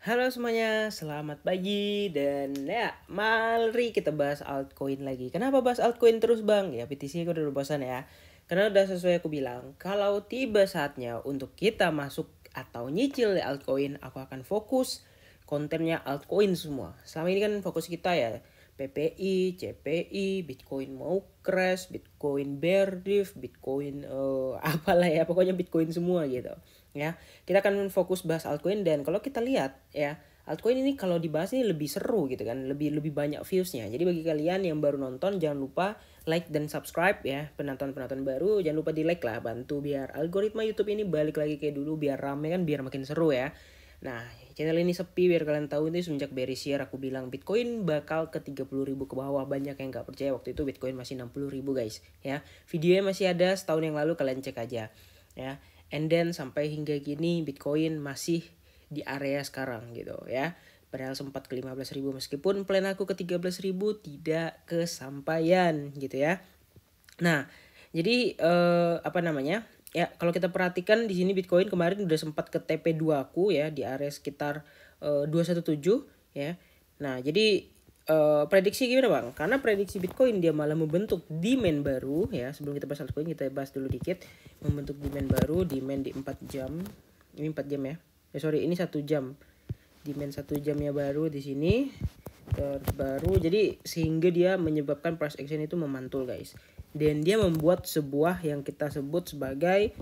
Halo semuanya, selamat pagi dan ya mari kita bahas altcoin lagi. Kenapa bahas altcoin terus bang? Ya BTC aku udah bosan ya. Karena udah sesuai aku bilang, kalau tiba saatnya untuk kita masuk atau nyicil di altcoin, aku akan fokus kontennya altcoin semua. Selama ini kan fokus kita ya PPI, CPI, Bitcoin mau crash, Bitcoin bear div, Bitcoin apalah ya, pokoknya Bitcoin semua gitu. Ya, kita akan fokus bahas altcoin dan kalau kita lihat ya, altcoin ini kalau dibahas ini lebih seru gitu kan, lebih banyak viewsnya. Jadi bagi kalian yang baru nonton jangan lupa like dan subscribe ya, penonton-penonton baru jangan lupa di like lah, bantu biar algoritma YouTube ini balik lagi kayak dulu, biar rame kan, biar makin seru ya. Nah, channel ini sepi biar kalian tahu, ini semenjak Bear Share aku bilang Bitcoin bakal ke 30.000 ke bawah. Banyak yang gak percaya, waktu itu Bitcoin masih 60.000 guys ya. Videonya masih ada setahun yang lalu, kalian cek aja ya. And then sampai hingga gini Bitcoin masih di area sekarang gitu ya. Padahal sempat ke 15.000, meskipun plan aku ke 13.000 tidak kesampaian gitu ya. Nah, jadi apa namanya? Ya, kalau kita perhatikan di sini Bitcoin kemarin udah sempat ke TP2 aku ya, di area sekitar 217 ya. Nah, jadi prediksi gimana bang? Karena prediksi Bitcoin dia malah membentuk demand baru ya. Sebelum kita bahas altcoin, kita bahas dulu dikit. Membentuk demand baru, demand di 4 jam. Ini 4 jam ya. Sorry, ini 1 jam. Demand 1 jamnya baru di sini terbaru, jadi sehingga dia menyebabkan price action itu memantul guys, dan dia membuat sebuah yang kita sebut sebagai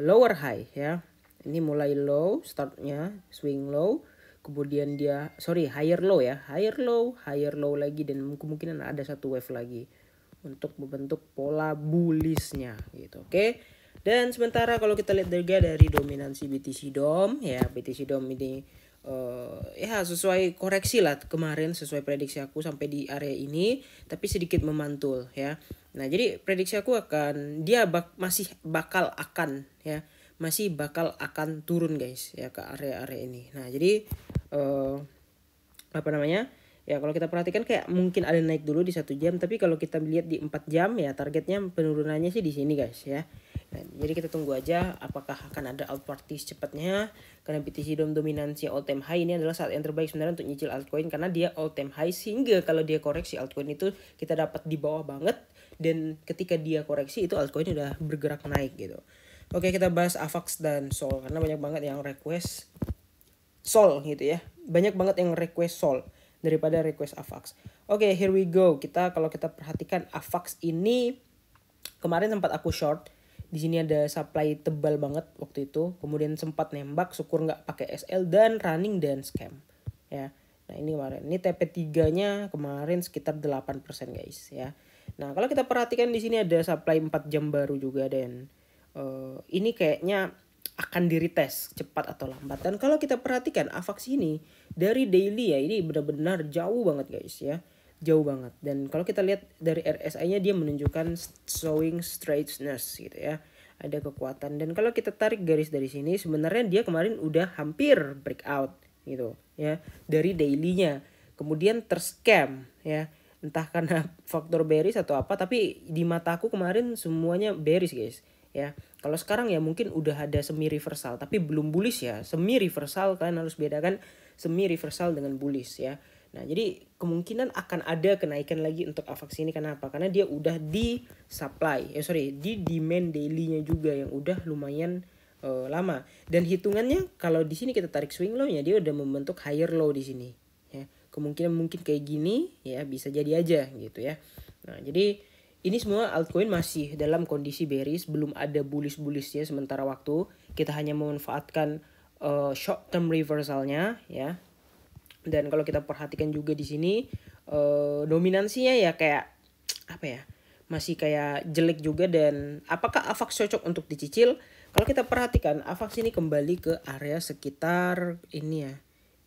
lower high ya. Ini mulai low, startnya swing low, kemudian dia higher low ya, higher low lagi, dan kemungkinan ada satu wave lagi untuk membentuk pola bullishnya gitu. Oke. Dan sementara kalau kita lihat dari dominansi BTC DOM ya, BTC DOM ini ya sesuai koreksi lah kemarin, sesuai prediksi aku sampai di area ini, tapi sedikit memantul ya. Nah, jadi prediksi aku akan dia masih bakal akan turun guys ya ke area-area ini. Nah, jadi apa namanya? Ya kalau kita perhatikan kayak mungkin ada naik dulu di 1 jam, tapi kalau kita lihat di 4 jam ya targetnya penurunannya sih di sini guys ya. Nah, jadi kita tunggu aja apakah akan ada out party secepatnya, karena BTC DOM dominansi all time high, ini adalah saat yang terbaik sebenarnya untuk nyicil altcoin karena dia all time high, sehingga kalau dia koreksi altcoin itu kita dapat di bawah banget, dan ketika dia koreksi itu altcoin udah bergerak naik gitu. Oke, kita bahas AVAX dan SOL karena banyak banget yang request SOL gitu ya. Banyak banget yang request SOL daripada request AVAX. Oke, here we go. Kalau kita perhatikan AVAX ini kemarin sempat aku short. Di sini ada supply tebal banget waktu itu. Kemudian sempat nembak, syukur nggak pakai SL dan running dan scam. Ya. Nah, ini kemarin. Ini TP3-nya kemarin sekitar 8% guys ya. Nah, kalau kita perhatikan di sini ada supply 4 jam baru juga, dan ini kayaknya akan di retest cepat atau lambat. Dan kalau kita perhatikan AVAX ini dari daily ya, ini benar-benar jauh banget guys ya, jauh banget. Dan kalau kita lihat dari RSI-nya dia menunjukkan showing straightness gitu ya, ada kekuatan. Dan kalau kita tarik garis dari sini, sebenarnya dia kemarin udah hampir breakout gitu ya dari daily-nya, kemudian terscam ya, entah karena faktor bearish atau apa, tapi di mataku kemarin semuanya bearish guys ya. Kalau sekarang ya mungkin udah ada semi reversal, tapi belum bullish ya. Semi reversal, kalian harus bedakan semi reversal dengan bullish ya. Nah, jadi kemungkinan akan ada kenaikan lagi untuk AVAX ini. Kenapa? Karena dia udah di supply, di demand daily-nya juga yang udah lumayan lama. Dan hitungannya kalau di sini kita tarik swing low-nya, dia udah membentuk higher low di sini ya. Kemungkinan mungkin kayak gini ya, bisa jadi aja gitu ya. Nah, jadi ini semua altcoin masih dalam kondisi bearish, belum ada bullish-bullishnya sementara waktu. Kita hanya memanfaatkan short term reversalnya ya. Dan kalau kita perhatikan juga di sini dominansinya ya kayak apa ya, masih kayak jelek juga. Dan apakah AVAX cocok untuk dicicil? Kalau kita perhatikan AVAX ini kembali ke area sekitar ini ya.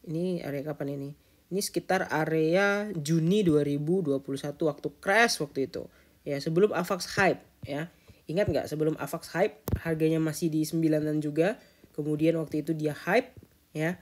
Ini area kapan ini? Ini sekitar area Juni 2021 waktu crash waktu itu. Ya, sebelum AVAX hype ya. Ingat nggak sebelum AVAX hype harganya masih di 9-an juga. Kemudian waktu itu dia hype ya.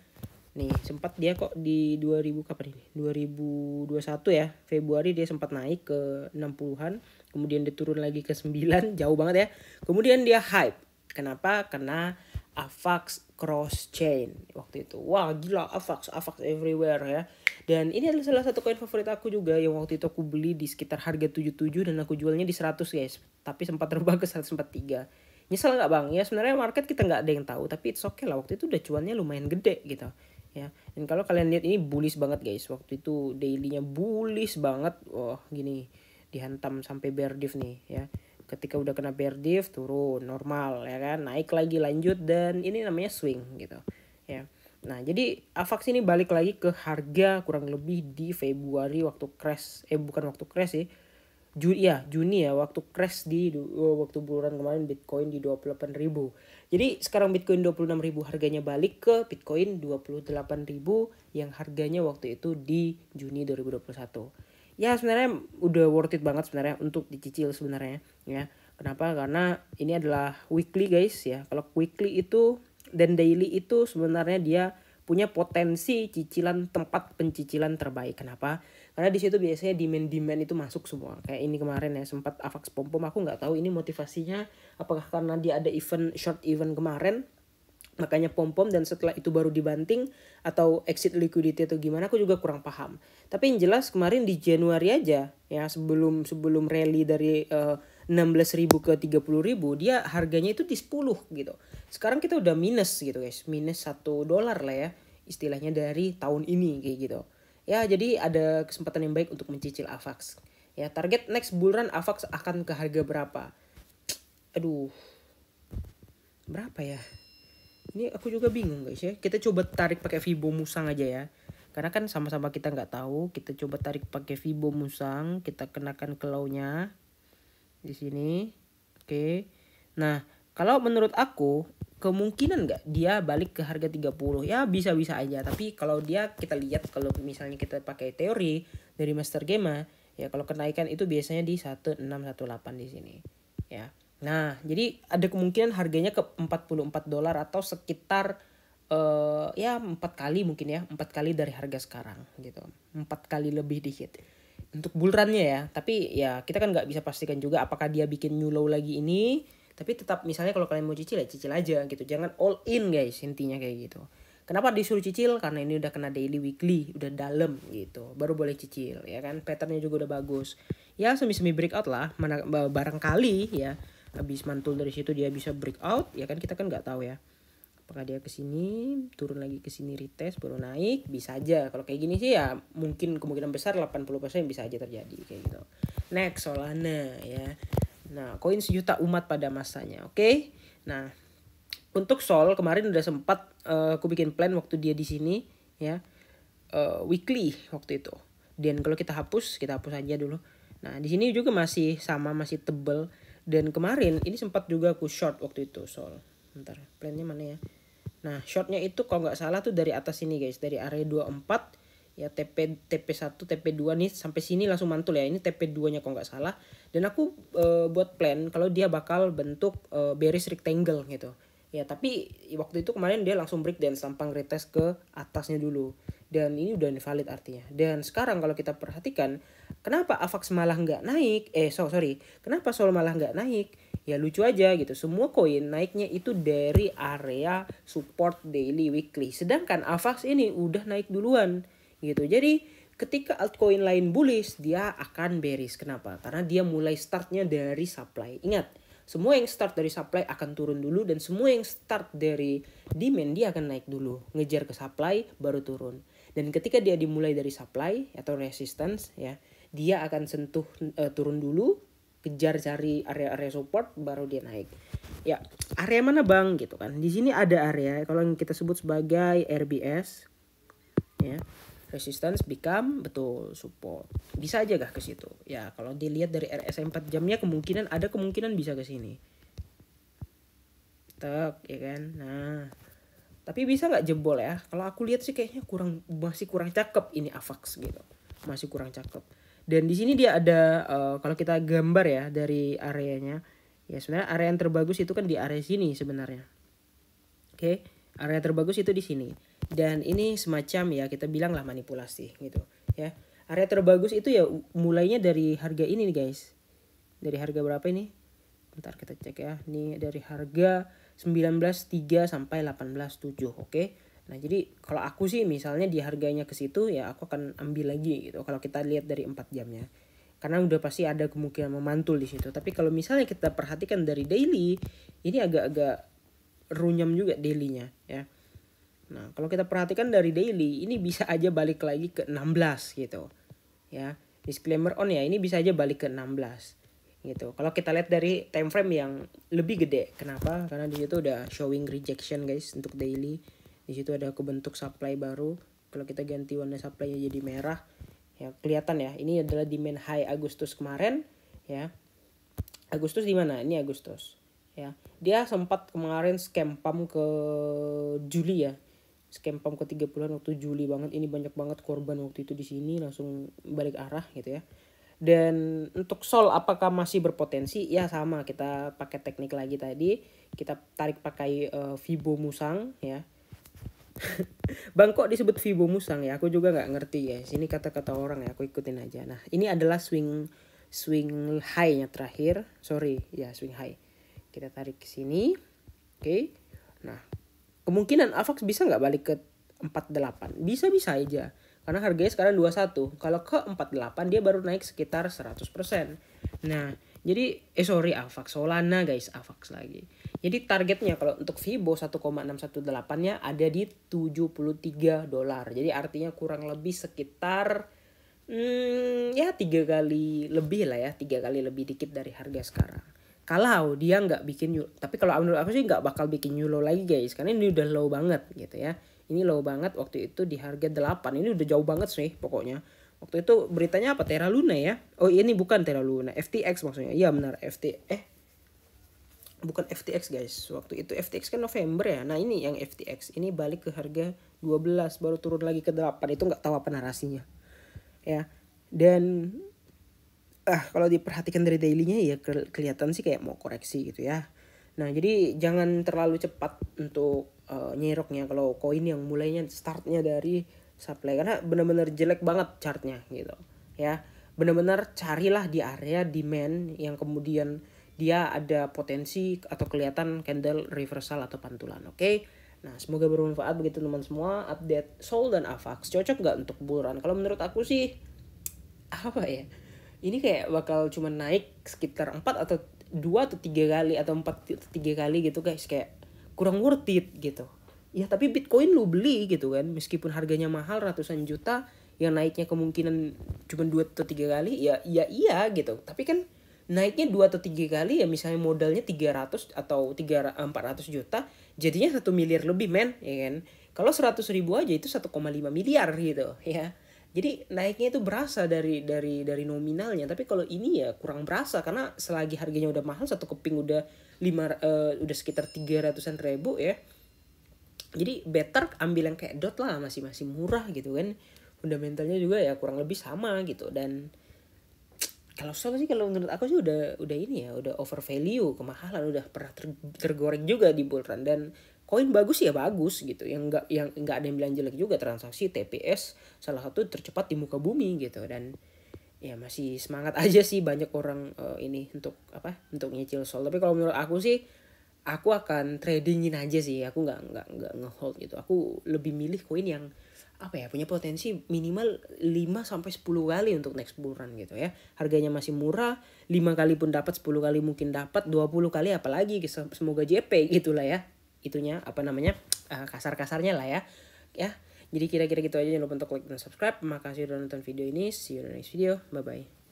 Nih, sempat dia kok di 2000 kapan ini? 2021 ya. Februari dia sempat naik ke 60-an, kemudian dia turun lagi ke 9, jauh banget ya. Kemudian dia hype. Kenapa? Karena AVAX cross chain waktu itu. Wah gila, AVAX everywhere ya. Dan ini adalah salah satu koin favorit aku juga yang waktu itu aku beli di sekitar harga 77 dan aku jualnya di 100 guys. Tapi sempat terbang ke 143. Nyesel nggak bang? Ya sebenarnya market kita nggak ada yang tahu, tapi it's okay lah, waktu itu udah cuannya lumayan gede gitu ya. Dan kalau kalian lihat ini bullish banget guys, waktu itu dailynya bullish banget. Wah gini, dihantam sampai bear div nih ya. Ketika udah kena bear div turun normal ya kan, naik lagi lanjut, dan ini namanya swing gitu ya. Nah jadi AVAX ini balik lagi ke harga kurang lebih di Februari waktu crash, bukan waktu crash sih, Juni ya, waktu crash di waktu bulan kemarin Bitcoin di 28.000. Jadi sekarang Bitcoin 26.000, harganya balik ke Bitcoin 28.000 yang harganya waktu itu di Juni 2021. Ya sebenarnya udah worth it banget sebenarnya untuk dicicil sebenarnya ya. Kenapa? Karena ini adalah weekly guys ya. Kalau weekly itu dan daily itu sebenarnya dia punya potensi cicilan, tempat pencicilan terbaik. Kenapa? Karena di situ biasanya demand itu masuk semua. Kayak ini kemarin ya sempat AVAX pom-pom, aku nggak tahu ini motivasinya apakah karena dia ada event, short event kemarin makanya pom-pom dan setelah itu baru dibanting, atau exit liquidity atau gimana, aku juga kurang paham. Tapi yang jelas kemarin di Januari aja ya, sebelum rally dari 16.000 ke 30.000, dia harganya itu di 10 gitu. Sekarang kita udah minus gitu guys, minus $1 lah ya istilahnya dari tahun ini kayak gitu. Ya jadi ada kesempatan yang baik untuk mencicil AVAX. Ya target next bull run AVAX akan ke harga berapa? Aduh, berapa ya? Ini aku juga bingung guys ya. Kita coba tarik pakai Fibo Musang aja ya. Karena kan sama-sama kita nggak tahu. Kita coba tarik pakai Fibo Musang. Kita kenakan claw-nya di sini. Oke. Nah, kalau menurut aku kemungkinan nggak dia balik ke harga 30? Ya bisa-bisa aja. Tapi kalau dia, kita lihat kalau misalnya kita pakai teori dari Master Game ya, kalau kenaikan itu biasanya di 1618 di sini. Ya. Nah, jadi ada kemungkinan harganya ke $44 atau sekitar ya 4 kali mungkin ya, 4 kali dari harga sekarang gitu. 4 kali lebih dikit. Untuk bull run-nya ya, tapi ya kita kan nggak bisa pastikan juga apakah dia bikin new low lagi ini. Tapi tetap misalnya kalau kalian mau cicil ya cicil aja gitu. Jangan all in guys, intinya kayak gitu. Kenapa disuruh cicil? Karena ini udah kena daily, weekly, udah dalam gitu. Baru boleh cicil ya kan. Patternnya juga udah bagus. Ya semi-semi breakout lah, barangkali ya. Habis mantul dari situ dia bisa breakout ya kan, kita kan nggak tahu ya. Apakah dia ke sini, turun lagi ke sini, retest baru naik, bisa aja. Kalau kayak gini sih ya mungkin kemungkinan besar 80% bisa aja terjadi kayak gitu. Next Solana ya. Nah, koin sejuta umat pada masanya. Oke. Nah, untuk Sol kemarin udah sempat aku bikin plan waktu dia di sini ya. Weekly waktu itu. Dan kalau kita hapus aja dulu. Nah, di sini juga masih sama, masih tebel. Dan kemarin ini sempat juga aku short waktu itu Sol. Bentar, plannya mana ya? Nah, shortnya itu kalau nggak salah tuh dari atas sini guys, dari area 24 ya, TP1, TP2 nih sampai sini langsung mantul ya. Ini TP2-nya kalau nggak salah. Dan aku buat plan kalau dia bakal bentuk bearish rectangle gitu. Ya, tapi waktu itu kemarin dia langsung breakdance, tampang retest ke atasnya dulu. Dan ini udah valid artinya. Dan sekarang kalau kita perhatikan, kenapa AVAX malah nggak naik? Kenapa Sol malah nggak naik? Ya lucu aja gitu. Semua koin naiknya itu dari area support daily, weekly. Sedangkan AVAX ini udah naik duluan gitu. Jadi ketika altcoin lain bullish, dia akan bearish. Kenapa? Karena dia mulai startnya dari supply. Ingat, semua yang start dari supply akan turun dulu, dan semua yang start dari demand dia akan naik dulu, ngejar ke supply baru turun. Dan ketika dia dimulai dari supply atau resistance ya, dia akan sentuh turun dulu, kejar cari area-area support baru dia naik. Ya, area mana Bang gitu kan. Di sini ada area kalau yang kita sebut sebagai RBS ya. Resistance become betul support. Bisa aja gak ke situ? Ya, kalau dilihat dari RSI 4 jamnya ada kemungkinan bisa ke sini. Tak, ya kan? Nah, tapi bisa nggak jebol ya? Kalau aku lihat sih kayaknya masih kurang cakep ini AVAX gitu. Masih kurang cakep. Dan di sini dia ada kalau kita gambar ya dari areanya. Ya sebenarnya area yang terbagus itu kan di area sini sebenarnya. Oke, area terbagus itu di sini. Dan ini semacam ya kita bilang lah manipulasi gitu ya. Area terbagus itu ya mulainya dari harga ini nih guys. Dari harga berapa ini? Bentar kita cek ya. Ini dari harga 19.3 sampai 18.7, oke. Nah, jadi kalau aku sih misalnya di harganya ke situ ya aku akan ambil lagi gitu kalau kita lihat dari 4 jamnya. Karena udah pasti ada kemungkinan memantul di situ. Tapi kalau misalnya kita perhatikan dari daily, ini agak-agak runyam juga dailynya ya. Nah, kalau kita perhatikan dari daily, ini bisa aja balik lagi ke 16 gitu. Ya, disclaimer on ya, ini bisa aja balik ke 16 gitu. Kalau kita lihat dari time frame yang lebih gede, kenapa? Karena di situ udah showing rejection guys untuk daily. Di situ ada kebentuk supply baru. Kalau kita ganti warna supply-nya jadi merah, ya kelihatan ya. Ini adalah demand high Agustus kemarin, ya. Agustus di mana? Ini Agustus. Ya, dia sempat kemarin scam pump ke Juli ya. Scam pump ke 30-an waktu Juli banget. Ini banyak banget korban waktu itu di sini, langsung balik arah gitu ya. Dan untuk sol apakah masih berpotensi? Ya sama, kita pakai teknik lagi tadi. Kita tarik pakai Fibo Musang ya. Bang kok disebut Fibo Musang ya? Aku juga nggak ngerti ya. Sini kata-kata orang ya, aku ikutin aja. Nah, ini adalah swing high-nya terakhir. Sorry, ya swing high. Kita tarik ke sini. Oke. Nah, kemungkinan AVAX bisa nggak balik ke 48? Bisa-bisa aja. Karena harganya sekarang 21. Kalau ke 48 dia baru naik sekitar 100%. Nah, jadi AVAX, Solana guys, AVAX lagi. Jadi targetnya kalau untuk Fibo 1,618-nya ada di $73. Jadi artinya kurang lebih sekitar ya 3 kali lebih lah ya, 3 kali lebih dikit dari harga sekarang. Kalau dia nggak bikin new, tapi kalau menurut aku sih nggak bakal bikin new low lagi guys, karena ini udah low banget gitu ya. Ini low banget waktu itu di harga 8. Ini udah jauh banget sih pokoknya. Waktu itu beritanya apa? Terra Luna ya. Oh ini bukan Terra Luna, FTX maksudnya. Iya benar, bukan FTX guys. Waktu itu FTX kan November ya. Nah ini yang FTX. Ini balik ke harga 12 baru turun lagi ke 8. Itu nggak tahu apa narasinya. Ya. Dan kalau diperhatikan dari dailynya ya kelihatan sih kayak mau koreksi gitu ya. Nah jadi jangan terlalu cepat untuk nyeroknya kalau koin yang mulainya startnya dari supply, karena benar-benar jelek banget chartnya gitu ya. Benar-benar carilah di area demand yang kemudian dia ada potensi atau kelihatan candle reversal atau pantulan. Oke. Nah semoga bermanfaat begitu teman semua. Update Sol dan AVAX cocok nggak untuk bull run? Kalau menurut aku sih apa ya, ini kayak bakal cuma naik sekitar 4 atau 2 atau 3 kali atau 4 atau 3 kali gitu guys, kayak kurang worth it gitu. Ya tapi Bitcoin lu beli gitu kan, meskipun harganya mahal ratusan juta, yang naiknya kemungkinan cuma 2 atau 3 kali ya iya gitu. Tapi kan naiknya 2 atau 3 kali ya, misalnya modalnya 300 atau 400 juta, jadinya 1 miliar lebih men, ya kan. Kalau 100 ribu aja itu 1,5 miliar gitu ya. Jadi naiknya itu berasa dari nominalnya, tapi kalau ini ya kurang berasa karena selagi harganya udah mahal, satu keping udah udah sekitar 300-an ribu ya. Jadi better ambil yang kayak DOT lah, masih murah gitu kan. Fundamentalnya juga ya kurang lebih sama gitu. Dan kalau Sol sih kalau menurut aku sih udah ini ya, udah over value, kemahalan, udah pernah tergoreng juga di bull run. Dan koin bagus ya bagus gitu, yang enggak ada yang bilang jelek juga. Transaksi TPS salah satu tercepat di muka bumi gitu. Dan ya masih semangat aja sih banyak orang ini untuk nyicil Sol. Tapi kalau menurut aku sih aku akan tradingin aja sih. Aku nggak ngehold gitu. Aku lebih milih koin yang punya potensi minimal 5 sampai 10 kali untuk next bull run gitu ya. Harganya masih murah, 5 kali pun dapat, 10 kali mungkin dapat, 20 kali apalagi, semoga JP gitulah ya. Itunya kasar-kasarnya lah ya. Ya. Jadi kira-kira gitu aja, jangan lupa untuk like dan subscribe. Makasih udah nonton video ini. See you in the next video. Bye bye.